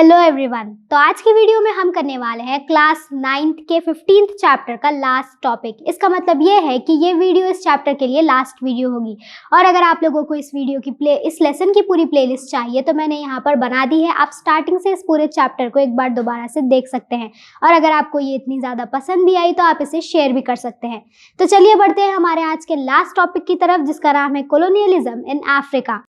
Hello everyone. तो आज की वीडियो में हम करने वाले हैं क्लास 9th के 15th चैप्टर का लास्ट टॉपिक। इसका मतलब ये है कि ये वीडियो इस चैप्टर के लिए लास्ट वीडियो होगी। और अगर आप लोगों को इस लेसन की पूरी प्लेलिस्ट चाहिए तो मैंने यहाँ पर बना दी है। आप स्टार्टिंग से इस पूरे चैप्टर को एक बार दोबारा से देख सकते हैं। और अगर आपको ये इतनी ज़्यादा पसंद भी आई तो आप इसे शेयर भी कर सकते हैं। तो चलिए बढ़ते हैं हमारे आज के लास्ट टॉपिक की तरफ, जिसका नाम है colonialism in Africa.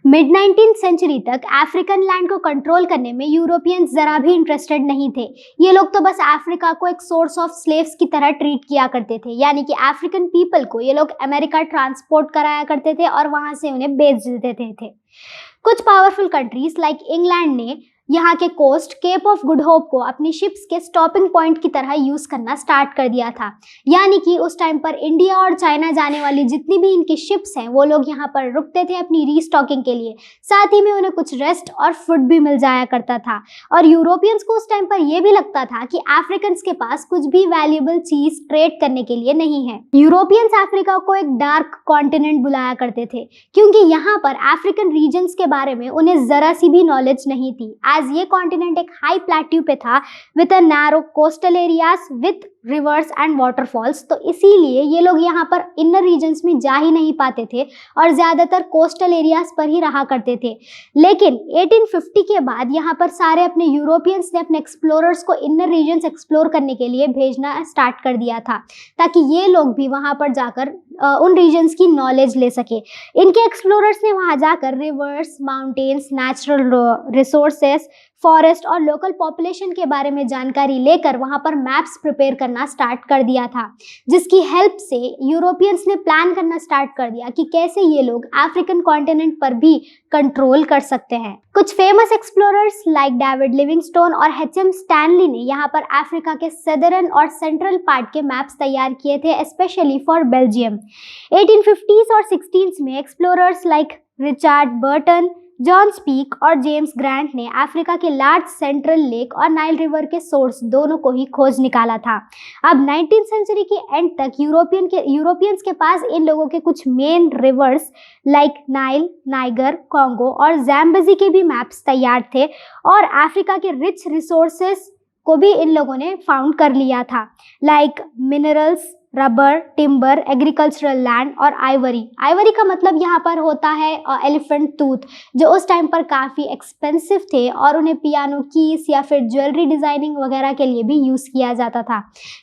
Mid 19th century तक अफ्रीकन लैंड को कंट्रोल करने में यूरोपियंस जरा भी इंटरेस्टेड नहीं थे। ये लोग तो बस अफ्रीका को एक सोर्स ऑफ स्लेव्स की तरह ट्रीट किया करते थे, यानी कि अफ्रीकन पीपल को ये लोग अमेरिका ट्रांसपोर्ट कराया करते थे और वहां से उन्हें बेच देते थे। कुछ पावरफुल कंट्रीज लाइक इंग्लैंड ने यहाँ के coast cape of good hope को अपनी शिप्स के स्टॉपिंग पॉइंट की तरह यूज करना स्टार्ट कर दिया था। यानी कि उस टाइम पर इंडिया और चाइना जाने वाली जितनी भी इनकी शिप्स हैं वो लोग यहाँ पर रुकते थे अपनी रीस्टॉकिंग के लिए। साथ ही में उन्हें कुछ रेस्ट और फूड भी मिल जाया करता था। और यूरोपियंस को उस टाइम पर यह भी लगता था कि अफ्रीकन्स के पास कुछ भी वैल्यूएबल चीज ट्रेड करने के लिए नहीं है। यूरोपियंस अफ्रीका को एक डार्क कॉन्टिनेंट बुलाया करते थे, क्योंकि यहाँ पर अफ्रीकन रीजन्स के बारे में उन्हें जरा सी भी नॉलेज नहीं थी। ये कॉन्टिनेंट एक हाई प्लेट्यू पे था with a narrow coastal areas with reverse and waterfalls. तो इसीलिए ये लोग यहाँ पर इनर रीजन्स में जा ही नहीं पाते थे और ज़्यादातर कोस्टल एरियाज पर ही रहा करते थे। लेकिन 1850 के बाद यहाँ पर सारे अपने यूरोपियंस ने अपने एक्सप्लोरर्स को इनर रीजन्स एक्सप्लोर करने के लिए भेजना स्टार्ट कर दिया था, ताकि ये लोग भी वहाँ पर जाकर उन रीजन्स की नॉलेज ले सके। इनके एक्सप्लोरर्स ने वहाँ जाकर reverse, mountains, natural resources, forest और लोकल पॉपुलेशन के बारे में जानकारी लेकर वहाँ पर मैप्स प्रिपेयर करना स्टार्ट कर दिया था, जिसकी हेल्प से यूरोपियंस ने प्लान करना स्टार्ट कर दिया कि कैसे ये लोग अफ्रीकन कॉन्टिनेंट पर भी कंट्रोल कर सकते हैं। कुछ famous explorers like David Livingstone और एच.एम. स्टैनली ने यहाँ पर अफ्रीका के सदर्न और सेंट्रल पार्ट के मैप्स तैयार किए थे, स्पेशली फॉर बेल्जियम। 1850s और 16s में explorers like Richard Burton, John speak और जेम्स ग्रांट ने अफ्रीका के लार्ज सेंट्रल लेक और नाइल रिवर के सोर्स दोनों को ही खोज निकाला था। अब 19th सेंचुरी के एंड तक यूरोपियंस के पास इन लोगों के कुछ main rivers like Nile, Niger, Congo और ज़ैम्बेज़ी के भी मैप्स तैयार थे। और अफ्रीका के रिच रिसोर्सेस को भी इन लोगों ने फाउंड कर लिया था, like minerals, rubber, timber, agricultural land और आइवरी। आइवरी का मतलब यहाँ पर होता है एलिफेंट टूथ, जो उस टाइम पर काफ़ी एक्सपेंसिव थे और उन्हें पियानो कीस या फिर ज्वेलरी डिज़ाइनिंग वगैरह के लिए भी यूज़ किया जाता था।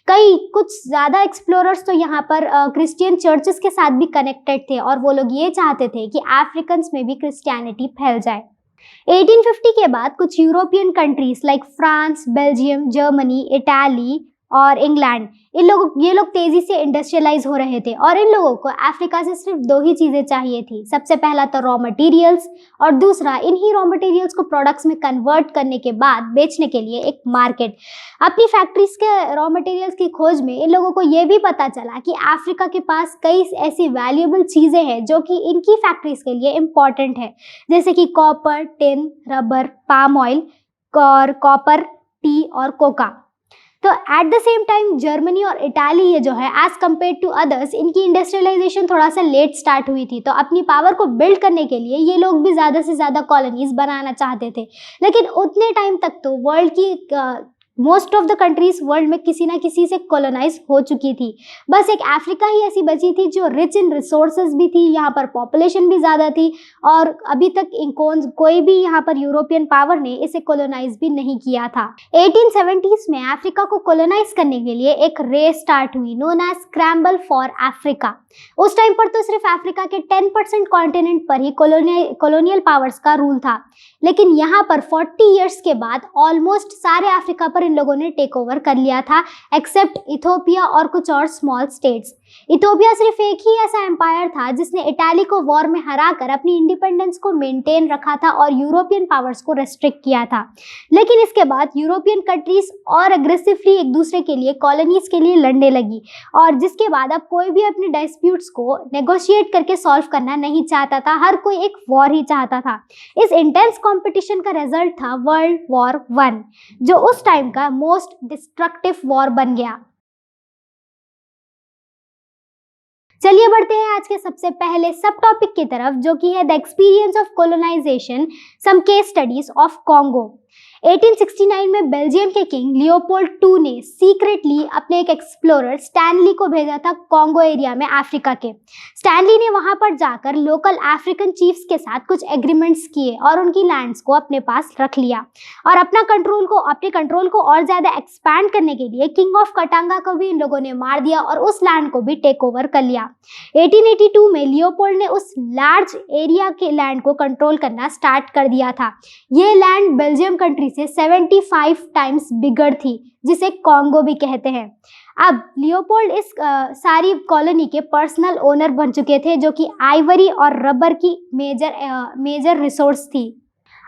कुछ ज़्यादा एक्सप्लोरर्स तो यहाँ पर क्रिश्चियन चर्चेस के साथ भी कनेक्टेड थे और वो लोग ये चाहते थे कि अफ्रीकन्स में भी क्रिश्चियनिटी फैल जाए। 1850 के बाद कुछ European countries like France, Belgium, Germany, Italy और इंग्लैंड ये लोग तेजी से इंडस्ट्रियलाइज हो रहे थे और इन लोगों को अफ्रीका से सिर्फ दो ही चीज़ें चाहिए थी। सबसे पहला तो रॉ मटेरियल्स और दूसरा इन्हीं रॉ मटेरियल्स को प्रोडक्ट्स में कन्वर्ट करने के बाद बेचने के लिए एक मार्केट। अपनी फैक्ट्रीज के रॉ मटेरियल्स की खोज में इन लोगों को ये भी पता चला कि अफ्रीका के पास कई ऐसी वैल्यूएबल चीज़ें हैं जो कि इनकी फैक्ट्रीज के लिए इम्पॉर्टेंट है, जैसे कि copper, tin, rubber, palm oil और कॉपर, टी और कोका। तो at the same time Germany और इटाली ये जो है एज कम्पेयर टू अदर्स, इनकी इंडस्ट्रियलाइजेशन थोड़ा सा लेट स्टार्ट हुई थी। तो अपनी पावर को बिल्ड करने के लिए ये लोग भी ज़्यादा से ज़्यादा कॉलोनीज बनाना चाहते थे। लेकिन उतने टाइम तक तो वर्ल्ड की most of the countries world में किसी ना किसी से कॉलोनाइज हो चुकी थी। बस एक अफ्रीका ही ऐसी बची थी जो रिच इन रिसोर्सेज भी थी, यहाँ पर पॉपुलेशन भी ज़्यादा थी और अभी तक कोई भी यहाँ पर यूरोपियन पावर ने इसे कॉलोनाइज भी नहीं किया था। 1870s में अफ्रीका को कॉलोनाइज करने के लिए एक रेस स्टार्ट हुई known as scramble for Africa. उस टाइम पर तो सिर्फ अफ्रीका के 10% कॉन्टिनेंट पर ही कॉलोनियल पावर्स का रूल था, लेकिन यहाँ पर 40 ईयर्स के बाद ऑलमोस्ट सारे अफ्रीका पर इन लोगों ने टेक ओवर कर लिया था, एक्सेप्ट इथोपिया और कुछ और स्मॉल स्टेट्स। इथोपिया सिर्फ एक ही ऐसा एम्पायर था जिसने इटाली को वॉर में हराकर अपनी इंडिपेंडेंस को मेंटेन रखा था और यूरोपियन पावर्स को रेस्ट्रिक्ट किया था। लेकिन इसके बाद यूरोपियन कंट्रीज और अग्रेसिवली एक दूसरे के लिए कॉलोनीज के लिए लड़ने लगी और जिसके बाद अब कोई भी अपने डिस्प्यूट्स को नेगोशिएट करके सॉल्व करना नहीं चाहता था, हर कोई एक वॉर ही चाहता था। इस इंटेंस कॉम्पिटिशन का रिजल्ट था वर्ल्ड वॉर 1, जो उस टाइम का मोस्ट डिस्ट्रक्टिव वॉर बन गया। चलिए बढ़ते हैं आज के सबसे पहले सब टॉपिक की तरफ, जो कि है the experience of colonization, some case studies of Congo. 1869 में बेल्जियम के किंग लियोपोल्ड II ने सीक्रेटली अपने एक एक्सप्लोरर स्टैनली को भेजा था कॉन्गो एरिया में, अफ्रीका के। स्टैनली ने वहां पर जाकर लोकल अफ्रीकन चीफ्स के साथ कुछ एग्रीमेंट्स किए और उनकी लैंड्स को अपने पास रख लिया, और अपने कंट्रोल को और ज्यादा एक्सपैंड करने के लिए किंग ऑफ कटांगा को भी इन लोगों ने मार दिया और उस लैंड को भी टेक ओवर कर लिया। 1882 में लियोपोल्ड ने उस लार्ज एरिया के लैंड को कंट्रोल करना स्टार्ट कर दिया था। ये लैंड बेल्जियम कंट्री से 75 टाइम्स बिगर थी, जिसे कॉन्गो भी कहते हैं। अब लियोपोल्ड इस सारी कॉलोनी के पर्सनल ओनर बन चुके थे, जो कि आइवरी और रबर की मेजर रिसोर्स थी।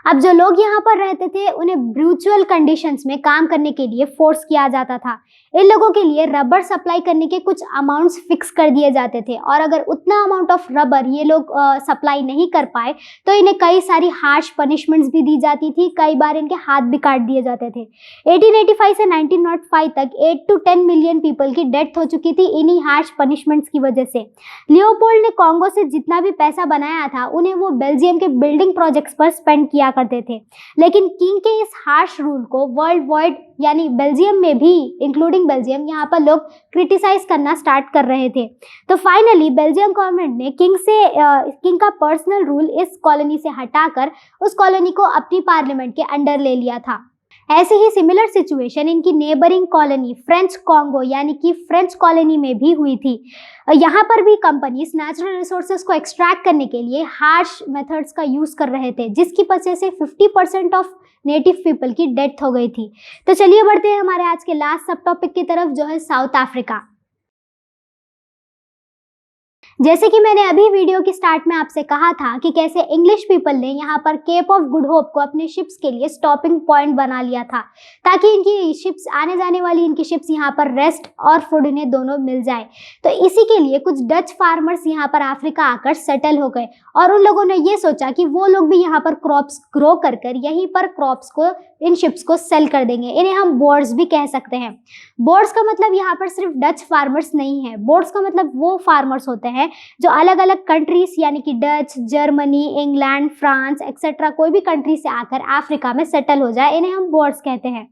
अब जो लोग यहाँ पर रहते थे उन्हें ब्रूचुअल कंडीशंस में काम करने के लिए फोर्स किया जाता था। इन लोगों के लिए रबर सप्लाई करने के कुछ अमाउंट्स फिक्स कर दिए जाते थे, और अगर उतना अमाउंट ऑफ रबर ये लोग सप्लाई नहीं कर पाए तो इन्हें कई सारी हार्श पनिशमेंट्स भी दी जाती थी। कई बार इनके हाथ भी काट दिए जाते थे। 1885 से 1905 तक 8 to 10 मिलियन पीपल की डेथ हो चुकी थी इन्हीं हार्श पनिशमेंट्स की वजह से। लियोपोल्ड ने कॉन्गो से जितना भी पैसा बनाया था उन्हें वो बेल्जियम के बिल्डिंग प्रोजेक्ट्स पर स्पेंड किया करते थे, लेकिन किंग के इस हार्श रूल को वर्ल्ड वाइड यानी बेल्जियम में भी इंक्लूडिंग बेल्जियम यहाँ पर लोग क्रिटिसाइज करना स्टार्ट कर रहे थे। तो फाइनली बेल्जियम गवर्नमेंट ने किंग का पर्सनल रूल इस कॉलोनी से हटाकर उस कॉलोनी को अपनी पार्लियामेंट के अंडर ले लिया था। ऐसे ही सिमिलर सिचुएशन इनकी नेबरिंग कॉलोनी फ्रेंच कॉन्गो यानी कि फ्रेंच कॉलोनी में भी हुई थी। यहाँ पर भी कंपनीज नेचुरल रिसोर्सेज को एक्सट्रैक्ट करने के लिए हार्श मेथड्स का यूज कर रहे थे, जिसकी वजह से 50% ऑफ नेटिव पीपल की डेथ हो गई थी। तो चलिए बढ़ते हैं हमारे आज के लास्ट सब टॉपिक की तरफ, जो है साउथ अफ्रीका। जैसे कि मैंने अभी वीडियो की स्टार्ट में आपसे कहा था कि कैसे इंग्लिश पीपल ने यहाँ पर केप ऑफ गुड होप को अपने शिप्स के लिए स्टॉपिंग पॉइंट बना लिया था, ताकि इनकी शिप्स आने जाने वाली इनकी शिप्स यहाँ पर रेस्ट और फूड इन्हें दोनों मिल जाए। तो इसी के लिए कुछ डच फार्मर्स यहाँ पर अफ्रीका आकर सेटल हो गए, और उन लोगों ने ये सोचा कि वो लोग भी यहाँ पर क्रॉप्स ग्रो कर यहीं पर क्रॉप्स को इन शिप्स को सेल कर देंगे। इन्हें हम बोर्ड्स भी कह सकते हैं। बोर्ड्स का मतलब यहाँ पर सिर्फ डच फार्मर्स नहीं है। बोर्ड्स का मतलब वो फार्मर्स होते हैं जो अलग अलग कंट्रीज यानी कि Dutch, Germany, England, France etcetera कोई भी कंट्री से आकर अफ्रीका में सेटल हो जाए, इन्हें हम बोर्ड्स कहते हैं।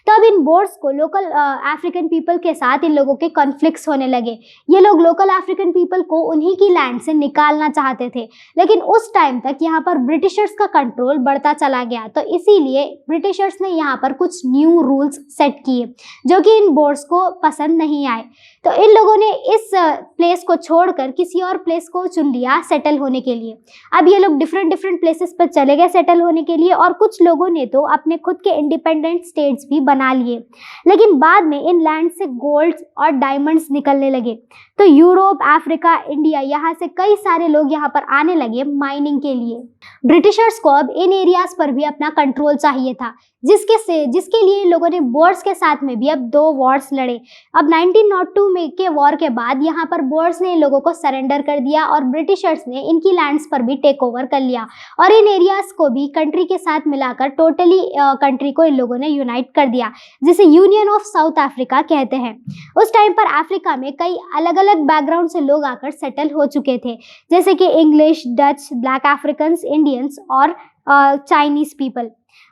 तो अब इन बोर्ड्स को लोकल अफ्रीकन पीपल के साथ इन लोगों के कॉन्फ्लिक्ट्स होने लगे। ये लोग लोकल अफ्रीकन पीपल को उन्हीं की लैंड से निकालना चाहते थे, लेकिन उस टाइम तक यहाँ पर ब्रिटिशर्स का कंट्रोल बढ़ता चला गया। तो इसीलिए ब्रिटिशर्स ने यहाँ पर कुछ न्यू रूल्स सेट किए जो कि इन बोर्ड्स को पसंद नहीं आए। तो इन लोगों ने इस प्लेस को छोड़कर किसी और प्लेस को चुन लिया सेटल होने के लिए। अब ये लोग डिफरेंट प्लेसेस पर चले गए सेटल होने के लिए, और कुछ लोगों ने तो अपने खुद के इंडिपेंडेंट स्टेट्स भी बना लिए। लेकिन बाद में इन लैंड से गोल्ड और डायमंड्स निकलने लगे, तो यूरोप, अफ्रीका, इंडिया यहाँ से कई सारे लोग यहाँ पर आने लगे माइनिंग के लिए। ब्रिटिशर्स को अब इन एरियाज पर भी अपना कंट्रोल चाहिए था, जिसके लिए इन लोगों ने बोर्ड्स के साथ में भी अब 2 वॉर्स लड़े। अब 1902 में के वॉर के बाद यहाँ पर बोर्ड्स ने इन लोगों को सरेंडर कर दिया, और ब्रिटिशर्स ने इनकी लैंड्स पर भी टेक ओवर कर लिया, और इन एरियाज को भी कंट्री के साथ मिलाकर टोटली कंट्री को इन लोगों ने यूनाइट कर दिया, जिसे यूनियन ऑफ साउथ अफ्रीका कहते हैं। उस टाइम पर अफ्रीका में कई अलग अलग बैकग्राउंड से लोग आकर सेटल हो चुके थे, जैसे कि English, Dutch, black African, Indians और चाइनीज पीपल।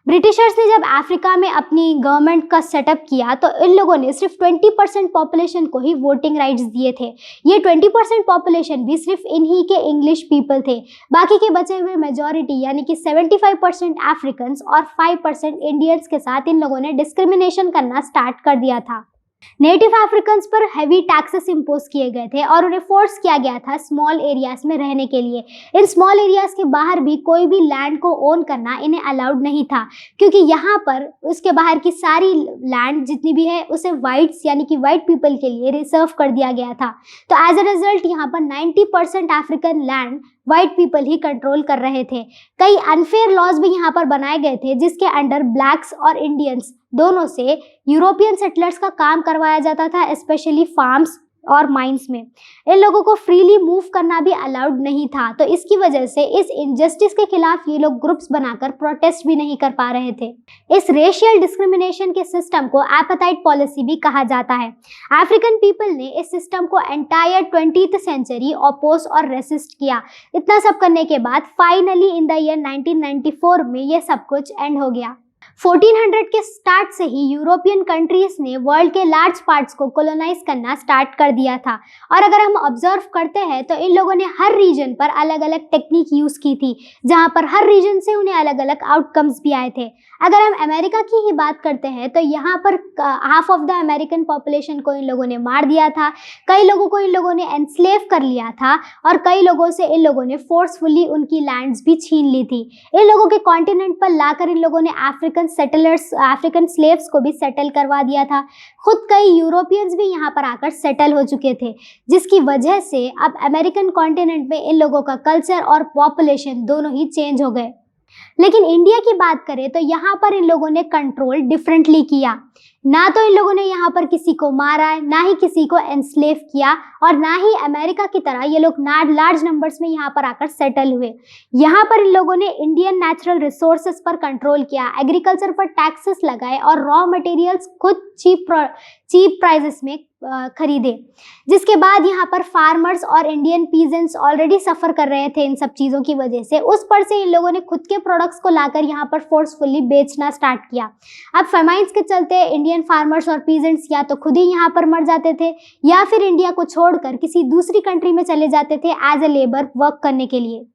ब्रिटिशर्स ने जब अफ्रीका में अपनी गवर्नमेंट का सेटअप किया तो इन लोगों ने सिर्फ 20% पॉपुलेशन को ही वोटिंग राइट्स दिए थे। ये 20% पॉपुलेशन भी सिर्फ इन्हीं के इंग्लिश पीपल थे। बाकी के बचे हुए मेजॉरिटी यानी कि 75% अफ्रीकन्स और 5% इंडियंस के साथ इन लोगों ने डिस्क्रिमिनेशन करना स्टार्ट कर दिया था। नेटिव अफ्रीकन्स पर हैवी टैक्सेस इम्पोज किए गए थे और उन्हें फोर्स किया गया था स्मॉल एरियाज में रहने के लिए। इन स्मॉल एरियाज के बाहर भी कोई भी लैंड को ओन करना इन्हें अलाउड नहीं था, क्योंकि यहाँ पर उसके बाहर की सारी लैंड जितनी भी है उसे वाइट्स यानी कि वाइट पीपल के लिए रिजर्व कर दिया गया था। तो एज अ रिजल्ट यहाँ पर 90% अफ्रीकन लैंड वाइट पीपल ही कंट्रोल कर रहे थे। कई अनफेयर लॉज भी यहाँ पर बनाए गए थे, जिसके अंडर ब्लैक्स और इंडियंस दोनों से यूरोपियन सेटलर्स का काम करवाया जाता था, स्पेशली फार्म्स और माइंस में। इन लोगों को फ्रीली मूव करना भी अलाउड नहीं था, तो इसकी वजह से इस इनजस्टिस के खिलाफ ये लोग ग्रुप्स बनाकर प्रोटेस्ट भी नहीं कर पा रहे थे। इस रेशियल डिस्क्रिमिनेशन के सिस्टम को एपेटाइट पॉलिसी भी कहा जाता है। अफ्रीकन पीपल ने इस सिस्टम को एंटायर 20th सेंचुरी अपोज और रेसिस्ट किया। इतना सब करने के बाद फाइनली इन द ईयर 1994 में ये सब कुछ एंड हो गया। 1400 के स्टार्ट से ही यूरोपियन कंट्रीज ने वर्ल्ड के लार्ज पार्ट्स को कॉलोनाइज करना स्टार्ट कर दिया था। और अगर हम ऑब्जर्व करते हैं तो इन लोगों ने हर रीजन पर अलग अलग टेक्निक यूज़ की थी, जहां पर हर रीजन से उन्हें अलग अलग आउटकम्स भी आए थे। अगर हम अमेरिका की ही बात करते हैं तो यहाँ पर half of the American population को इन लोगों ने मार दिया था, कई लोगों को इन लोगों ने एनस्लेव कर लिया था और कई लोगों से इन लोगों ने फोर्सफुली उनकी लैंड्स भी छीन ली थी। इन लोगों के कॉन्टिनेंट पर लाकर इन लोगों ने अफ्रीकन स्लेव्स को भी सेटल करवा दिया था। खुद कई यूरोपियंस भी यहाँ पर आकर सेटल हो चुके थे, जिसकी वजह से अब अमेरिकन कॉन्टिनेंट में इन लोगों का कल्चर और पॉपुलेशन दोनों ही चेंज हो गए। लेकिन इंडिया की बात करें तो यहाँ पर इन लोगों ने कंट्रोल डिफरेंटली किया। ना तो इन लोगों ने यहाँ पर किसी को मारा है, ना ही किसी को एनस्लेव किया, और ना ही अमेरिका की तरह ये लोग लार्ज नंबर्स में यहाँ पर आकर सेटल हुए। यहाँ पर इन लोगों ने इंडियन नेचुरल रिसोर्सेज पर कंट्रोल किया, एग्रीकल्चर पर टैक्सेस लगाए और रॉ मटेरियल्स खुद चीप प्राइसेस में खरीदे। जिसके बाद यहाँ पर फार्मर्स और इंडियन पीजेंट्स ऑलरेडी सफ़र कर रहे थे इन सब चीज़ों की वजह से। उस पर से इन लोगों ने खुद के प्रोडक्ट्स को लाकर यहाँ पर फोर्सफुली बेचना स्टार्ट किया। अब फेमाइंस के चलते इंडियन फार्मर्स और पीजेंट्स या तो खुद ही यहाँ पर मर जाते थे या फिर इंडिया को छोड़कर किसी दूसरी कंट्री में चले जाते थे एज ए लेबर वर्क करने के लिए।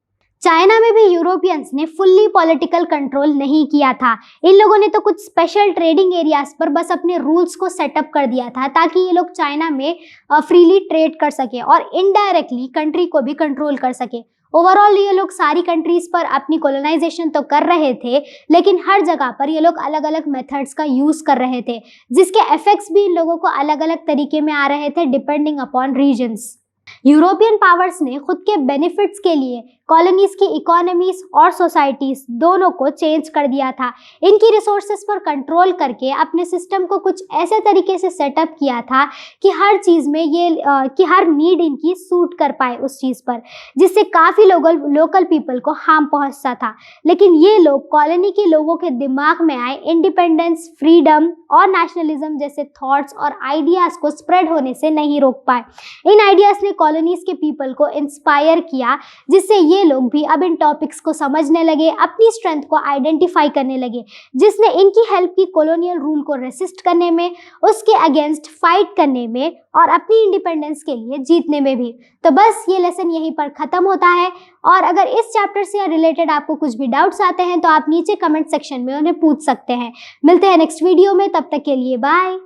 चाइना में भी यूरोपियंस ने फुल्ली पॉलिटिकल कंट्रोल नहीं किया था। इन लोगों ने तो कुछ स्पेशल ट्रेडिंग एरियाज पर बस अपने रूल्स को सेटअप कर दिया था ताकि ये लोग चाइना में फ्रीली ट्रेड कर सके और इनडायरेक्टली कंट्री को भी कंट्रोल कर सके। ओवरऑल ये लोग सारी कंट्रीज पर अपनी कॉलोनाइजेशन तो कर रहे थे, लेकिन हर जगह पर ये लोग अलग अलग मेथड्स का यूज़ कर रहे थे, जिसके इफेक्ट्स भी इन लोगों को अलग अलग तरीके में आ रहे थे depending upon regions. European powers ने खुद के बेनिफिट्स के लिए कॉलोनीज की इकोनॉमीज और सोसाइटीज दोनों को चेंज कर दिया था। इनकी रिसोर्सेज पर कंट्रोल करके अपने सिस्टम को कुछ ऐसे तरीके से सेटअप किया था कि हर चीज़ में कि हर नीड इनकी सूट कर पाए उस चीज़ पर, जिससे काफ़ी लोकल पीपल को हार्म पहुंचता था। लेकिन ये लोग कॉलोनी के लोगों के दिमाग में आए इंडिपेंडेंस, फ्रीडम और नेशनलिज्म जैसे थॉट्स और आइडियाज़ को स्प्रेड होने से नहीं रोक पाए। इन आइडियाज़ ने कॉलोनीज के पीपल को इंस्पायर किया, जिससे ये लोग भी अब इन टॉपिक्स को समझने लगे, अपनी स्ट्रेंथ को आइडेंटिफाई करने लगे, जिसने इनकी हेल्प की कॉलोनियल रूल को रेसिस्ट करने में, उसके अगेंस्ट फाइट करने में और अपनी इंडिपेंडेंस के लिए जीतने में भी। तो बस ये लेसन यहीं पर ख़त्म होता है। और अगर इस चैप्टर से रिलेटेड आपको कुछ भी डाउट्स आते हैं तो आप नीचे कमेंट सेक्शन में उन्हें पूछ सकते हैं। मिलते हैं नेक्स्ट वीडियो में, तब तक के लिए बाय।